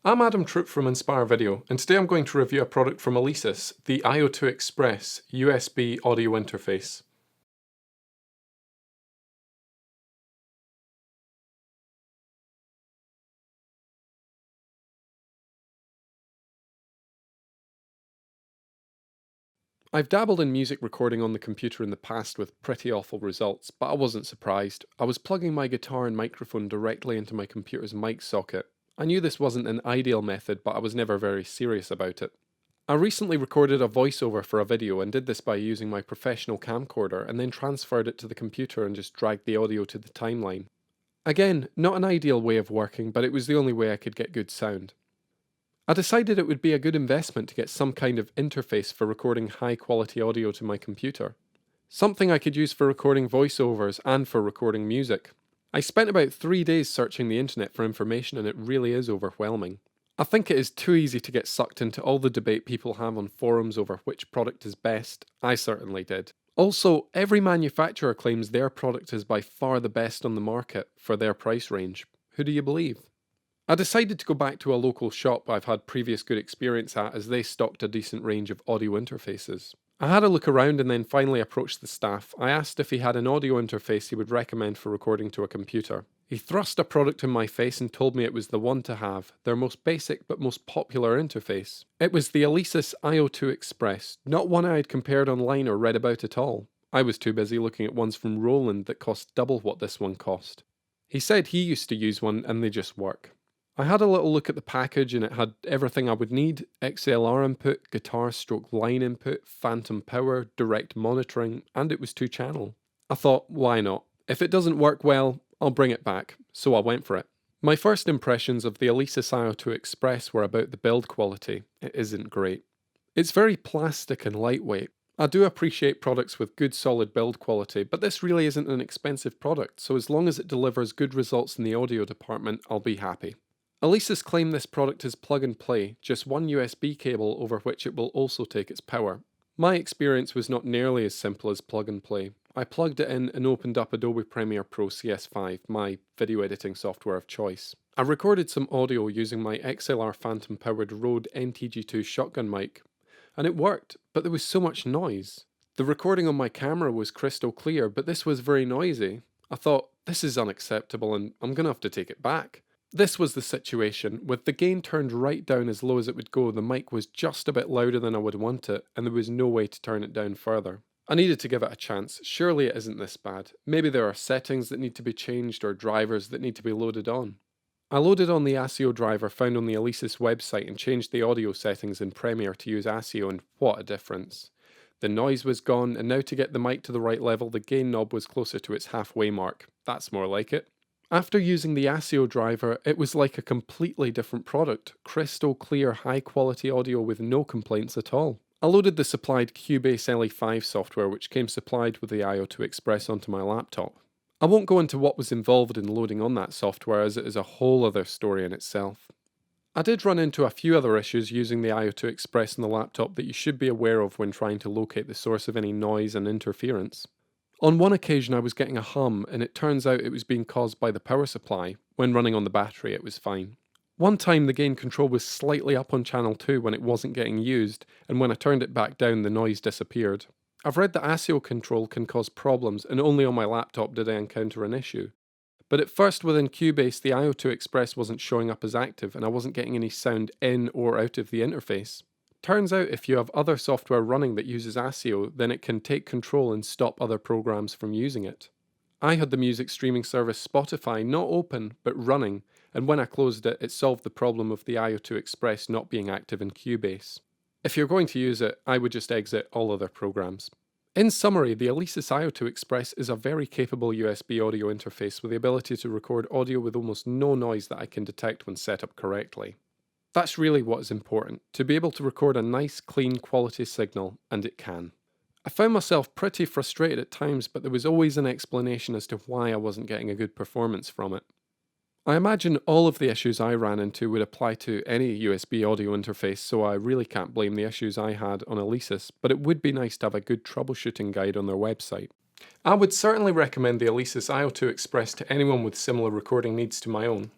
I'm Adam Troop from Inspire Video, and today I'm going to review a product from Alesis, the iO2 Express USB audio interface. I've dabbled in music recording on the computer in the past with pretty awful results, but I wasn't surprised. I was plugging my guitar and microphone directly into my computer's mic socket. I knew this wasn't an ideal method, but I was never very serious about it. I recently recorded a voiceover for a video and did this by using my professional camcorder and then transferred it to the computer and just dragged the audio to the timeline. Again, not an ideal way of working, but it was the only way I could get good sound. I decided it would be a good investment to get some kind of interface for recording high quality audio to my computer. Something I could use for recording voiceovers and for recording music. I spent about 3 days searching the internet for information and it really is overwhelming. I think it is too easy to get sucked into all the debate people have on forums over which product is best. I certainly did. Also, every manufacturer claims their product is by far the best on the market for their price range. Who do you believe? I decided to go back to a local shop I've had previous good experience at as they stocked a decent range of audio interfaces. I had a look around and then finally approached the staff. I asked if he had an audio interface he would recommend for recording to a computer. He thrust a product in my face and told me it was the one to have, their most basic but most popular interface. It was the Alesis iO2 Express, not one I had compared online or read about at all. I was too busy looking at ones from Roland that cost double what this one cost. He said he used to use one and they just work. I had a little look at the package and it had everything I would need: XLR input, guitar stroke line input, phantom power, direct monitoring, and it was 2-channel. I thought, why not? If it doesn't work well, I'll bring it back, so I went for it. My first impressions of the Alesis iO2 Express were about the build quality. It isn't great. It's very plastic and lightweight. I do appreciate products with good solid build quality, but this really isn't an expensive product, so as long as it delivers good results in the audio department, I'll be happy. Alesis claim this product is plug and play, just one USB cable over which it will also take its power. My experience was not nearly as simple as plug and play. I plugged it in and opened up Adobe Premiere Pro CS5, my video editing software of choice. I recorded some audio using my XLR phantom powered Rode NTG2 shotgun mic, and it worked, but there was so much noise. The recording on my camera was crystal clear, but this was very noisy. I thought, this is unacceptable and I'm gonna have to take it back. This was the situation. With the gain turned right down as low as it would go, the mic was just a bit louder than I would want it, and there was no way to turn it down further. I needed to give it a chance. Surely it isn't this bad. Maybe there are settings that need to be changed or drivers that need to be loaded on. I loaded on the ASIO driver found on the Alesis website and changed the audio settings in Premiere to use ASIO, and what a difference. The noise was gone, and now to get the mic to the right level, the gain knob was closer to its halfway mark. That's more like it. After using the ASIO driver, it was like a completely different product. Crystal clear, high quality audio with no complaints at all. I loaded the supplied Cubase LE5 software which came supplied with the iO2 Express onto my laptop. I won't go into what was involved in loading on that software as it is a whole other story in itself. I did run into a few other issues using the iO2 Express on the laptop that you should be aware of when trying to locate the source of any noise and interference. On one occasion I was getting a hum and it turns out it was being caused by the power supply. When running on the battery it was fine. One time the gain control was slightly up on channel 2 when it wasn't getting used, and when I turned it back down the noise disappeared. I've read that ASIO control can cause problems and only on my laptop did I encounter an issue. But at first within Cubase the iO2 Express wasn't showing up as active and I wasn't getting any sound in or out of the interface. Turns out if you have other software running that uses ASIO, then it can take control and stop other programs from using it. I had the music streaming service Spotify not open, but running, and when I closed it, it solved the problem of the iO2 Express not being active in Cubase. If you're going to use it, I would just exit all other programs. In summary, the Alesis iO2 Express is a very capable USB audio interface with the ability to record audio with almost no noise that I can detect when set up correctly. That's really what is important, to be able to record a nice, clean, quality signal, and it can. I found myself pretty frustrated at times, but there was always an explanation as to why I wasn't getting a good performance from it. I imagine all of the issues I ran into would apply to any USB audio interface, so I really can't blame the issues I had on Alesis, but it would be nice to have a good troubleshooting guide on their website. I would certainly recommend the Alesis iO2 Express to anyone with similar recording needs to my own.